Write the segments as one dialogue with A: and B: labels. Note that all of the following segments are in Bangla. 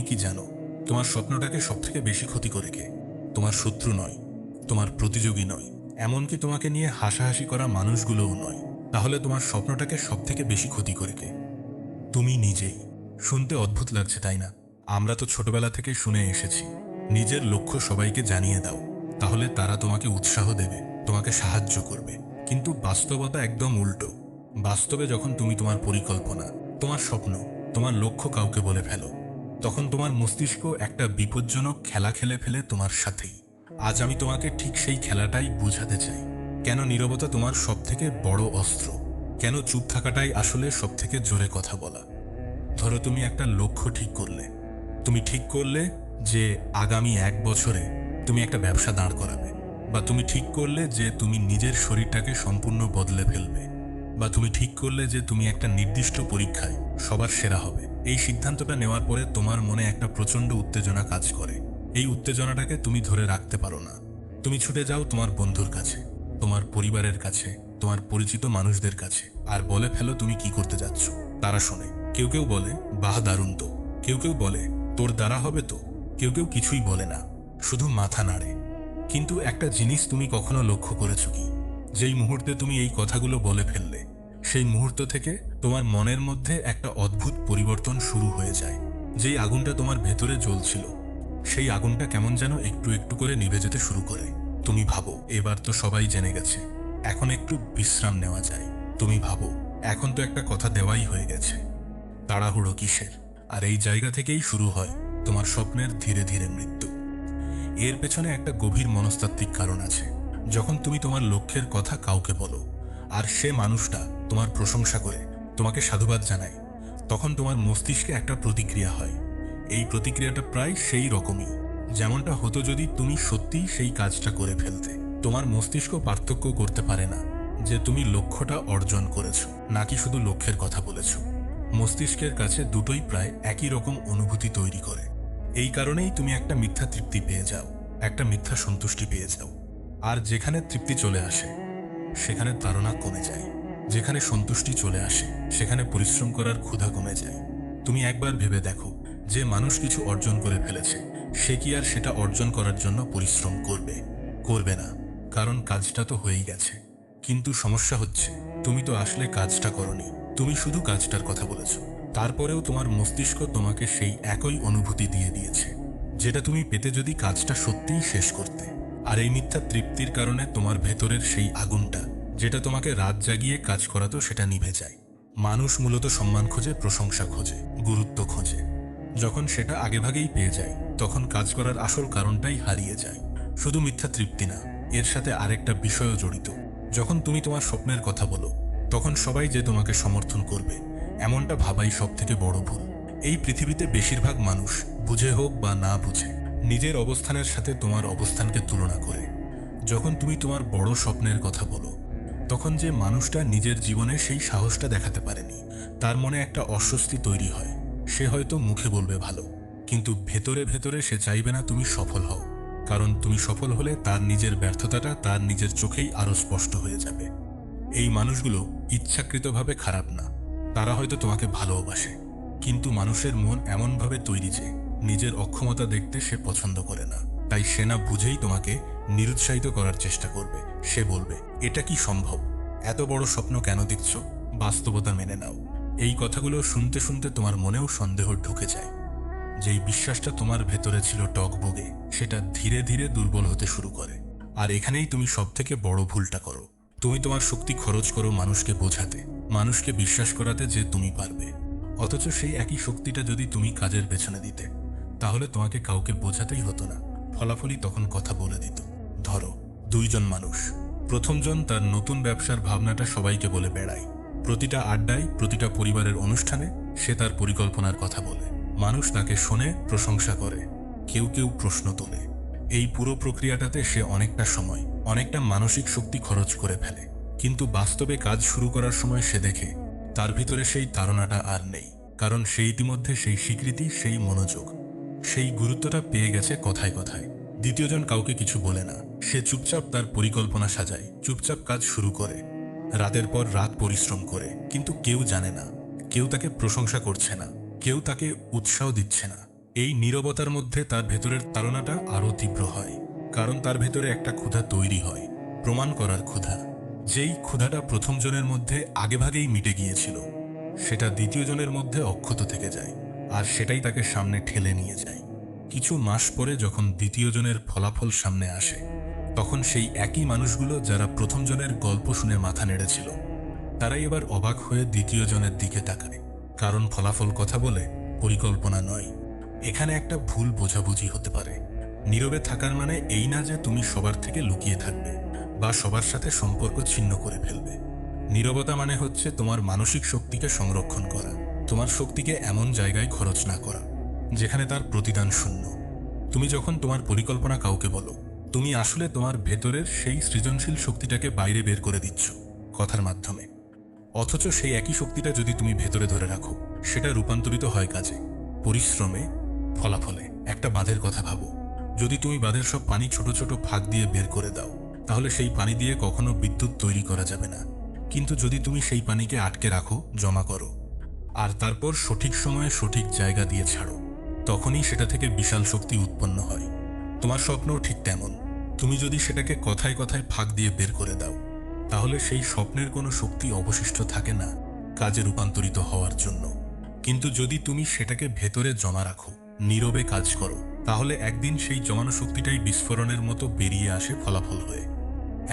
A: কি জানো তোমার স্বপ্নটাকে সবথেকে বেশি ক্ষতি করে কে? তোমার শত্রু নয়, তোমার প্রতিযোগী নয়, এমনকি তোমাকে নিয়ে হাসাহাসি করা মানুষগুলোও নয়। তাহলে তোমার স্বপ্নটাকে সবথেকে বেশি ক্ষতি করে কে? তুমি নিজেই। শুনতে অদ্ভুত লাগছে তাই না? আমরা তো ছোটবেলা থেকে শুনে এসেছি, নিজের লক্ষ্য সবাইকে জানিয়ে দাও, তাহলে তারা তোমাকে উৎসাহ দেবে, তোমাকে সাহায্য করবে। কিন্তু বাস্তবতা একদম উল্টো। বাস্তবে যখন তুমি তোমার পরিকল্পনা, তোমার স্বপ্ন, তোমার লক্ষ্য কাউকে বলে ফেলো, তখন তোমার মস্তিষ্ক একটা বিপজ্জনক খেলা খেলে ফেলে তোমার সাথেই। আজ আমি তোমাকে ঠিক সেই খেলাটাই বুঝাতে চাই। কেন নীরবতা তোমার সবথেকে বড় অস্ত্র, কেন চুপ থাকাটাই আসলে সবথেকে জোরে কথা বলা। ধরো তুমি একটা লক্ষ্য ঠিক করলে, তুমি ঠিক করলে যে আগামী 1 বছরে তুমি একটা ব্যবসা দাঁড় করাবে, বা তুমি ঠিক করলে যে তুমি নিজের শরীরটাকে সম্পূর্ণ বদলে ফেলবে, বা তুমি ঠিক করলে যে তুমি একটা নির্দিষ্ট পরীক্ষায় সবার সেরা হবে। এই সিদ্ধান্তটা নেওয়ার পরে তোমার মনে একটা প্রচণ্ড উত্তেজনা কাজ করে। এই উত্তেজনাটাকে তুমি ধরে রাখতে পারো না। তুমি ছুটে যাও তোমার বন্ধুর কাছে, তোমার পরিবারের কাছে, তোমার পরিচিত মানুষদের কাছে, আর বলে ফেলো তুমি কি করতে যাচ্ছ। তারা শোনে, কেউ কেউ বলে বাহ দারুণ তো, কেউ কেউ বলে তোর দ্বারা হবে তো, কেউ কেউ কিছুই বলে না, শুধু মাথা নাড়ে। কিন্তু একটা জিনিস তুমি কখনো লক্ষ্য করেছো কি? যেই মুহূর্তে তুমি এই কথাগুলো বলে ফেললে, সেই মুহূর্ত থেকে তোমার মনের মধ্যে একটা অদ্ভুত পরিবর্তন শুরু হয়ে যায়। যেই আগুনটা তোমার ভেতরে জ্বলছিল, সেই আগুনটা কেমন যেন একটু একটু করে নিভে যেতে শুরু করে। তুমি ভাবো এবার তো সবাই জেনে গেছে, এখন একটু বিশ্রাম নেওয়া যায়। তুমি ভাবো এখন তো একটা কথা দেওয়াই হয়ে গেছে, তাড়াহুড়ো কিসের? আর এই জায়গা থেকেই শুরু হয় তোমার স্বপ্নের ধীরে ধীরে মৃত্যু। এর পেছনে একটা গভীর মনস্তাত্ত্বিক কারণ আছে। যখন তুমি তোমার লক্ষ্যের কথা কাউকে বলো, আর সে মানুষটা তোমার প্রশংসা করে, তোমাকে সাধুবাদ জানায়, তখন তোমার মস্তিষ্কে একটা প্রতিক্রিয়া হয়। এই প্রতিক্রিয়াটা প্রায় সেই রকমই যেমনটা হতো যদি তুমি সত্যিই সেই কাজটা করে ফেলতে। তোমার মস্তিষ্ক পার্থক্য করতে পারে না যে তুমি লক্ষ্যটা অর্জন করেছো নাকি শুধু লক্ষ্যের কথা বলেছো। মস্তিষ্কের কাছে দুটোই প্রায় একই রকম অনুভূতি তৈরি করে। এই কারণেই তুমি একটা মিথ্যা তৃপ্তি পেয়ে যাও, একটা মিথ্যা সন্তুষ্টি পেয়ে যাও। আর যেখানে তৃপ্তি চলে আসে সেখানে তাড়না কমে যায়, যেখানে সন্তুষ্টি চলে আসে সেখানে পরিশ্রম করার ক্ষুধা কমে যায়। তুমি একবার ভেবে দেখো, যে মানুষ কিছু অর্জন করে ফেলেছে, সে কি আর সেটা অর্জন করার জন্য পরিশ্রম করবে? করবে না, কারণ কাজটা তো হয়েই গেছে। কিন্তু সমস্যা হচ্ছে তুমি তো আসলে কাজটা করনি, তুমি শুধু কাজটার কথা বলেছো। তারপরেও তোমার মস্তিষ্ক তোমাকে সেই একই অনুভূতি দিয়ে দিয়েছে, যেটা তুমি পেতে যদি কাজটা সত্যিই শেষ করতে। আর এই মিথ্যা তৃপ্তির কারণে তোমার ভেতরের সেই আগুনটা, যেটা তোমাকে রাত জাগিয়ে কাজ করাতো, সেটা নিভে যায়। মানুষ মূলত সম্মান খোঁজে, প্রশংসা খোঁজে, গুরুত্ব খোঁজে। যখন সেটা আগেভাগেই পেয়ে যায়, তখন কাজ করার আসল কারণটাই হারিয়ে যায়। শুধু মিথ্যা তৃপ্তি না, এর সাথে আরেকটা বিষয়ও জড়িত। যখন তুমি তোমার স্বপ্নের কথা বলো, তখন সবাই যে তোমাকে সমর্থন করবে এমনটা ভাবাই সবথেকে বড় ভুল। এই পৃথিবীতে বেশিরভাগ মানুষ, বুঝে হোক বা না বুঝে, নিজের অবস্থানের সাথে তোমার অবস্থানকে তুলনা করে। যখন তুমি তোমার বড় স্বপ্নের কথা বলো, তখন যে মানুষটা নিজের জীবনে সেই সাহসটা দেখাতে পারেনি, তার মনে একটা অস্বস্তি তৈরি হয়। সে হয়তো মুখে বলবে ভালো, কিন্তু ভেতরে ভেতরে সে চাইবে না তুমি সফল হও। কারণ তুমি সফল হলে তার নিজের ব্যর্থতাটা তার নিজের চোখেই আরো স্পষ্ট হয়ে যাবে। এই মানুষগুলো ইচ্ছাকৃতভাবে খারাপ না, তারা হয়তো তোমাকে ভালোবাসে, কিন্তু মানুষের মন এমনভাবে তৈরি যে নিজের অক্ষমতা দেখতে সে পছন্দ করে না। তাই সে না বুঝেই তোমাকে নিরুৎসাহিত করার চেষ্টা করবে। সে বলবে, এটা কি সম্ভব? এত বড় স্বপ্ন কেন দেখছো? বাস্তবতা মেনে নাও। এই কথাগুলো শুনতে শুনতে তোমার মনেও সন্দেহ ঢুকে যায়। যেই বিশ্বাসটা তোমার ভেতরে ছিল টগবগে, সেটা ধীরে ধীরে দুর্বল হতে শুরু করে। আর এখানেই তুমি সবথেকে বড় ভুলটা করো। তুমি তোমার শক্তি খরচ করো মানুষকে বোঝাতে, মানুষকে বিশ্বাস করাতে যে তুমি পারবে। অথচ সেই একই শক্তিটা যদি তুমি কাজের পেছনে দিতে, তাহলে তোমাকে কাউকে বোঝাতেই হতো না, ফলাফলই তখন কথা বলে দিত। ধরো 2জন মানুষ, প্রথমজন তার নতুন ব্যবসার ভাবনাটা সবাইকে বলে বেড়ায়। প্রতিটা আড্ডায়, প্রতিটা পরিবারের অনুষ্ঠানে সে তার পরিকল্পনার কথা বলে। মানুষ তাকে শোনে, প্রশংসা করে, কেউ কেউ প্রশ্ন তোলে। এই পুরো প্রক্রিয়াটাতে সে অনেকটা সময়, অনেকটা মানসিক শক্তি খরচ করে ফেলে। কিন্তু বাস্তবে কাজ শুরু করার সময় সে দেখে তার ভিতরে সেই তাড়নাটা আর নেই। কারণ সে ইতিমধ্যে সেই স্বীকৃতি, সেই মনোযোগ, সেই গুরুত্বটা পেয়ে গেছে কথায় কথায়। দ্বিতীয়জন কাউকে কিছু বলে না, সে চুপচাপ তার পরিকল্পনা সাজায়, চুপচাপ কাজ শুরু করে, রাতের পর রাত পরিশ্রম করে। কিন্তু কেউ জানে না, কেউ তাকে প্রশংসা করছে না, কেউ তাকে উৎসাহ দিচ্ছে না। এই নীরবতার মধ্যে তার ভেতরের তাড়নাটা আরও তীব্র হয়, কারণ তার ভেতরে একটা ক্ষুধা তৈরি হয়, প্রমাণ করার ক্ষুধা। যেই ক্ষুধাটা প্রথম জনের মধ্যে আগেভাগেই মিটে গিয়েছিল, সেটা দ্বিতীয় জনের মধ্যে অক্ষত থেকে যায়, আর সেটাই তাকে সামনে ঠেলে নিয়ে যায়। কিছু মাস পরে যখন দ্বিতীয় জনের ফলাফল সামনে আসে, তখন সেই একই মানুষগুলো যারা প্রথম জনের গল্প শুনে মাথা নেড়েছিল, তারাই এবার অবাক হয়ে দ্বিতীয় জনের দিকে তাকায়। কারণ ফলাফল কথা বলে, পরিকল্পনা নয়। এখানে একটা ভুল বোঝাবুঝি হতে পারে। নীরবে থাকার মানে এই না যে তুমি সবার থেকে লুকিয়ে থাকবে বা সবার সাথে সম্পর্ক ছিন্ন করে ফেলবে। নীরবতা মানে হচ্ছে তোমার মানসিক শক্তিকে সংরক্ষণ করা, তোমার শক্তিকে এমন জায়গায় খরচ না করা যেখানে তার প্রতিদান শূন্য। তুমি যখন তোমার পরিকল্পনা কাউকে বলো, তুমি আসলে তোমার ভেতরের সেই সৃজনশীল শক্তিটাকে বাইরে বের করে দিচ্ছ কথার মাধ্যমে। অথচ সেই একই শক্তিটা যদি তুমি ভেতরে ধরে রাখো, সেটা রূপান্তরিত হয় কাজে, পরিশ্রমে, ফলাফলে। একটা বাঁধের কথা ভাবো। যদি তুমি বাঁধের সব পানি ছোট ছোট ফাঁক দিয়ে বের করে দাও, তাহলে সেই পানি দিয়ে কখনো বিদ্যুৎ তৈরি করা যাবে না। কিন্তু যদি তুমি সেই পানিকে আটকে রাখো, জমা করো, আর তারপর সঠিক সময়ে সঠিক জায়গা দিয়ে ছাড়ো, তখনই সেটা থেকে বিশাল শক্তি উৎপন্ন হয়। তোমার স্বপ্নও ঠিক তেমন। তুমি যদি সেটাকে কথায় কথায় ফাঁক দিয়ে বের করে দাও, তাহলে সেই স্বপ্নের কোনো শক্তি অবশিষ্ট থাকে না কাজে রূপান্তরিত হওয়ার জন্য। কিন্তু যদি তুমি সেটাকে ভেতরে জমা রাখো, নীরবে কাজ করো, তাহলে একদিন সেই জমানো শক্তিটাই বিস্ফোরণের মতো বেরিয়ে আসে ফলাফল হয়ে।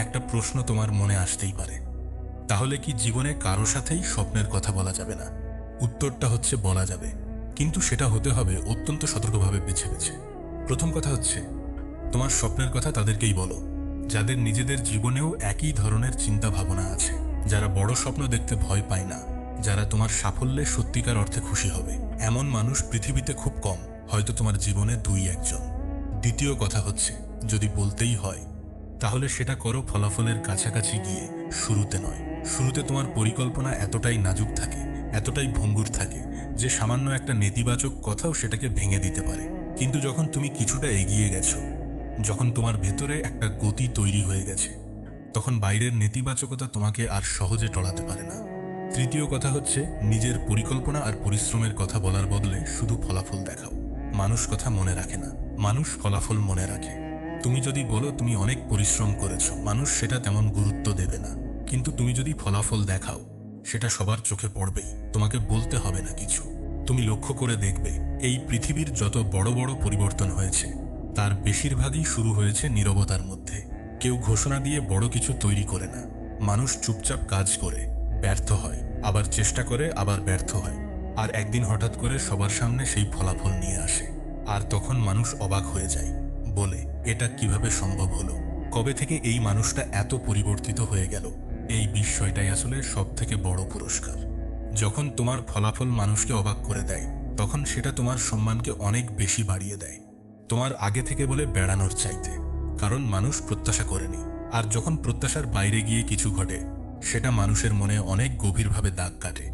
A: একটা প্রশ্ন তোমার মনে আসতেই পারে, তাহলে কি জীবনে কারো সাথেই স্বপ্নের কথা বলা যাবে না? উত্তরটা হচ্ছে বলা যাবে, কিন্তু সেটা হতে হবে অত্যন্ত সতর্কভাবে বেছে বেছে। প্রথম কথা হচ্ছে, তোমার স্বপ্নের কথা তাদেরকেই বলো যাদের নিজেদের জীবনেও একই ধরনের চিন্তা ভাবনা আছে, যারা বড় স্বপ্ন দেখতে ভয় পায় না, যারা তোমার সাফল্যে সত্যিকার অর্থে খুশি হবে। এমন মানুষ পৃথিবীতে খুব কম, হয়তো তোমার জীবনে 2-1 জন। দ্বিতীয় কথা হচ্ছে, যদি বলতেই হয়, তাহলে সেটা করো ফলাফলের কাছাকাছি গিয়ে, শুরুতে নয়। শুরুতে তোমার পরিকল্পনা এতটাই নাজুক থাকে, এতটাই ভঙ্গুর থাকে যে সামান্য একটা নেতিবাচক কথাও সেটাকে ভেঙে দিতে পারে। কিন্তু যখন তুমি কিছুটা এগিয়ে গেছো, যখন তোমার ভেতরে একটা গতি তৈরি হয়ে গেছে, তখন বাইরের নেতিবাচকতা তোমাকে আর সহজে টলাতে পারে না। তৃতীয় কথা হচ্ছে, নিজের পরিকল্পনা আর পরিশ্রমের কথা বলার বদলে শুধু ফলাফল দেখাও। মানুষ কথা মনে রাখে না, মানুষ ফলাফল মনে রাখে। তুমি যদি বলো তুমি অনেক পরিশ্রম করেছো, মানুষ সেটা তেমন গুরুত্ব দেবে না। কিন্তু তুমি যদি ফলাফল দেখাও, সেটা সবার চোখে পড়বেই, তোমাকে বলতে হবে না কিছু। তুমি লক্ষ্য করে দেখবে, এই পৃথিবীর যত বড় বড় পরিবর্তন হয়েছে, তার বেশিরভাগই শুরু হয়েছে নীরবতার মধ্যে। কেউ ঘোষণা দিয়ে বড় কিছু তৈরি করে না। মানুষ চুপচাপ কাজ করে, ব্যর্থ হয়, আবার চেষ্টা করে, আবার ব্যর্থ হয়, আর একদিন হঠাৎ করে সবার সামনে সেই ফলাফল নিয়ে আসে। আর তখন মানুষ অবাক হয়ে যায়, বলে এটা কিভাবে সম্ভব হলো, কবে থেকে এই মানুষটা এত পরিবর্তিত হয়ে গেল। এই বিস্ময়টাই আসলে সব থেকে বড় পুরস্কার। যখন তোমার ফলাফল মানুষকে অবাক করে দেয়, তখন সেটা তোমার সম্মানকে অনেক বেশি বাড়িয়ে দেয়, তোমার আগে থেকে বলে বেড়ানোর চাইতে। কারণ মানুষ প্রত্যাশা করেনি। আর যখন প্রত্যাশার বাইরে গিয়ে কিছু ঘটে, সেটা মানুষের মনে অনেক গভীরভাবে দাগ কাটে।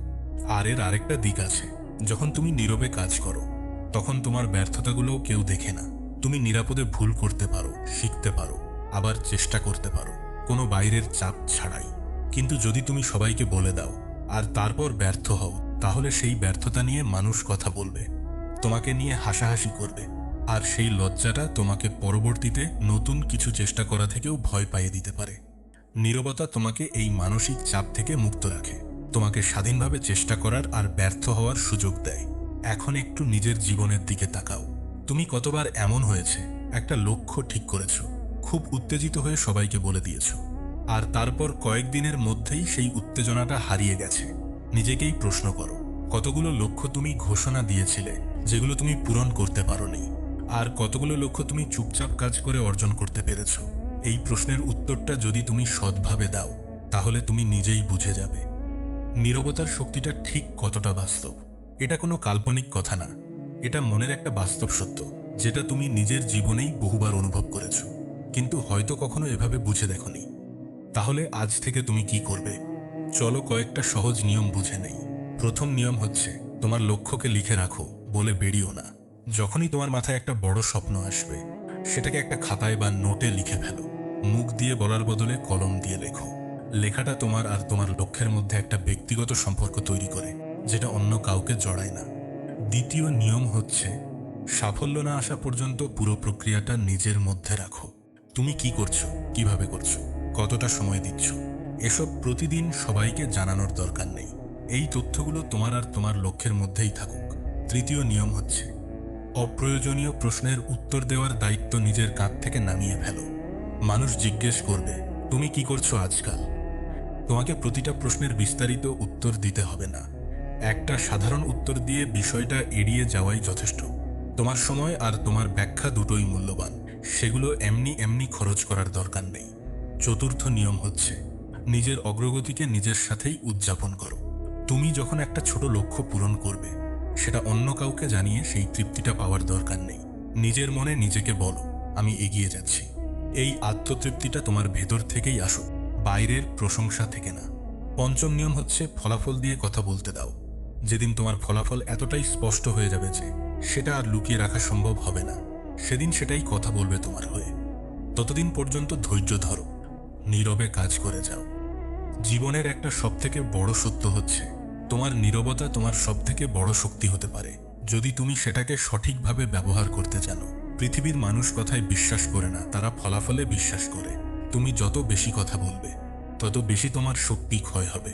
A: আর এর আরেকটা দিক আছে, যখন তুমি নীরবে কাজ করো, তখন তোমার ব্যর্থতাগুলোও কেউ দেখে না। তুমি নিরাপদে ভুল করতে পারো, শিখতে পারো, আবার চেষ্টা করতে পারো, কোনো বাইরের চাপ ছাড়াই। কিন্তু যদি তুমি সবাইকে বলে দাও আর তারপর ব্যর্থ হও, তাহলে সেই ব্যর্থতা নিয়ে মানুষ কথা বলবে, তোমাকে নিয়ে হাসাহাসি করবে, আর সেই লজ্জাটা তোমাকে পরবর্তীতে নতুন কিছু চেষ্টা করা থেকেও ভয় পাইয়ে দিতে পারে। নীরবতা তোমাকে এই মানসিক চাপ থেকে মুক্ত রাখে, তোমাকে স্বাধীনভাবে চেষ্টা করার আর ব্যর্থ হওয়ার সুযোগ দেয়। এখন একটু নিজের জীবনের দিকে তাকাও। তুমি কতবার এমন হয়েছে, একটা লক্ষ্য ঠিক করেছো, খুব উত্তেজিত হয়ে সবাইকে বলে দিয়েছো, আর তারপর কয়েকদিনের মধ্যেই সেই উত্তেজনাটা হারিয়ে গেছে। নিজেকেই প্রশ্ন করো, কতগুলো লক্ষ্য তুমি ঘোষণা দিয়েছিলে যেগুলো তুমি পূরণ করতে পারোনি, আর কতগুলো লক্ষ্য তুমি চুপচাপ কাজ করে অর্জন করতে পেরেছো? এই প্রশ্নের উত্তরটা যদি তুমি সৎভাবে দাও, তাহলে তুমি নিজেই বুঝে যাবে নীরবতার শক্তিটা ঠিক কতটা বাস্তব। এটা কোনো কাল্পনিক কথা না, এটা মনের একটা বাস্তব সত্য, যেটা তুমি নিজের জীবনেই বহুবার অনুভব করেছো, কিন্তু হয়তো কখনো এভাবে বুঝে দেখোনি। তাহলে আজ থেকে তুমি কি করবে? চলো কয়েকটা সহজ নিয়ম বুঝে নেই। প্রথম নিয়ম হচ্ছে, তোমার লক্ষ্যকে লিখে রাখো, বলে বেরিও না। যখনই তোমার মাথায় একটা বড় স্বপ্ন আসবে, সেটাকে একটা খাতায় বা নোটে লিখে ফেলো। মুখ দিয়ে বলার বদলে কলম দিয়ে লেখো। লেখাটা তোমার আর তোমার লক্ষ্যের মধ্যে একটা ব্যক্তিগত সম্পর্ক তৈরি করে, যেটা অন্য কাউকে জড়ায় না। দ্বিতীয় নিয়ম হচ্ছে, সাফল্য না আসা পর্যন্ত পুরো প্রক্রিয়াটা নিজের মধ্যে রাখো। তুমি কি করছো, কিভাবে করছো, কতটা সময় দিচ্ছ, এসব প্রতিদিন সবাইকে জানানোর দরকার নেই। এই তথ্যগুলো তোমার আর তোমার লক্ষ্যের মধ্যেই থাকুক। তৃতীয় নিয়ম হচ্ছে, অপ্রয়োজনীয় প্রশ্নের উত্তর দেওয়ার দায়িত্ব নিজের কাঁধ থেকে নামিয়ে ফেলো। মানুষ জিজ্ঞেস করবে, তুমি কি করছো আজকাল? তোমাকে প্রতিটা প্রশ্নের বিস্তারিত উত্তর দিতে হবে না। একটা সাধারণ উত্তর দিয়ে বিষয়টা এড়িয়ে যাওয়াই যথেষ্ট। তোমার সময় আর তোমার ব্যাখ্যা দুটোই মূল্যবান, সেগুলো এমনি এমনি খরচ করার দরকার নেই। চতুর্থ নিয়ম হচ্ছে, নিজের অগ্রগতিকে নিজের সাথেই উদযাপন করো। তুমি যখন একটা ছোট লক্ষ্য পূরণ করবে, সেটা অন্য কাউকে জানিয়ে সেই তৃপ্তিটা পাওয়ার দরকার নেই। নিজের মনে নিজেকে বলো, আমি এগিয়ে যাচ্ছি। এই আত্মতৃপ্তিটা তোমার ভেতর থেকেই আসুক, বাইরের প্রশংসা থেকে না। পঞ্চম নিয়ম হচ্ছে, ফলাফল দিয়ে কথা বলতে দাও। যেদিন তোমার ফলাফল এতটাই স্পষ্ট হয়ে যাবে যে সেটা আর লুকিয়ে রাখা সম্ভব হবে না, সেদিন সেটাই কথা বলবে তোমার হয়ে। ততদিন পর্যন্ত ধৈর্য ধরো, নীরবে কাজ করে যাও। জীবনের একটা সবথেকে বড় সত্য হচ্ছে, তোমার নীরবতা তোমার সবথেকে বড় শক্তি হতে পারে, যদি তুমি সেটাকে সঠিকভাবে ব্যবহার করতে জানো। পৃথিবীর মানুষ কথায় বিশ্বাস করে না, তারা ফলাফলে বিশ্বাস করে। তুমি যত বেশি কথা বলবে, তত বেশি তোমার শক্তি ক্ষয় হবে।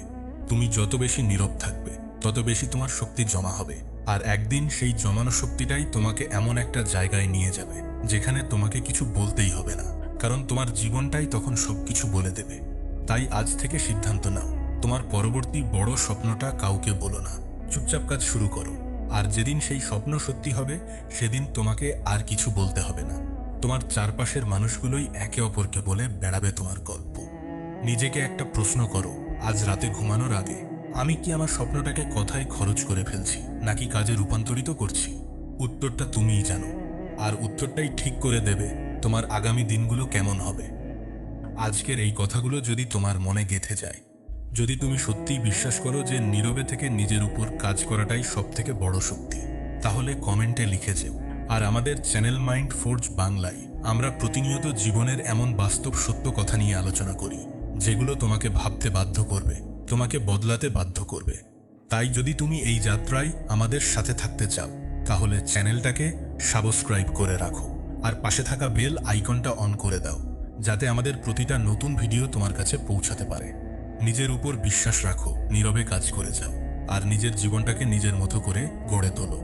A: তুমি যত বেশি নীরব থাকবে, তত বেশি তোমার শক্তি জমা হবে। আর একদিন সেই জমানো শক্তিটাই তোমাকে এমন একটা জায়গায় নিয়ে যাবে যেখানে তোমাকে কিছু বলতেই হবে না, কারণ তোমার জীবনটাই তখন সবকিছু বলে দেবে। তাই আজ থেকে সিদ্ধান্ত নাও, তোমার পরবর্তী বড় স্বপ্নটা কাউকে বলো না, চুপচাপ কাজ শুরু করো। আর যেদিন সেই স্বপ্ন সত্যি হবে, সেদিন তোমাকে আর কিছু বলতে হবে না। তোমার চারপাশের মানুষগুলোই একে অপরকে বলে বেড়াবে তোমার গল্প। নিজেকে একটা প্রশ্ন করো, আজ রাতে ঘুমানোর আগে, আমি কি আমার স্বপ্নটাকে কথায় খরচ করে ফেলছি নাকি কাজে রূপান্তরিত করছি? উত্তরটা তুমিই জানো, আর উত্তরটাই ঠিক করে দেবে তোমার আগামী দিনগুলো কেমন হবে। আজকের এই কথাগুলো যদি তোমার মনে গেঁথে যায়, যদি তুমি সত্যিই বিশ্বাস করো যে নীরবে থেকে নিজের উপর কাজ করাটাই সবথেকে বড় শক্তি, তাহলে কমেন্টে লিখে যেও। আর আমাদের চ্যানেল মাইন্ড ফোর্জ বাংলায় আমরা প্রতিনিয়ত জীবনের এমন বাস্তব সত্য কথা নিয়ে আলোচনা করি, যেগুলো তোমাকে ভাবতে বাধ্য করবে, তোমাকে বদলাতে বাধ্য করবে। তাই যদি তুমি এই যাত্রায় আমাদের সাথে থাকতে চাও, তাহলে চ্যানেলটাকে সাবস্ক্রাইব করে রাখো আর পাশে থাকা বেল আইকনটা অন করে দাও, যাতে আমাদের প্রতিটা নতুন ভিডিও তোমার কাছে পৌঁছাতে পারে। নিজের উপর বিশ্বাস রাখো, নীরবে কাজ করে যাও, আর নিজের জীবনটাকে নিজের মতো করে গড়ে তোলো।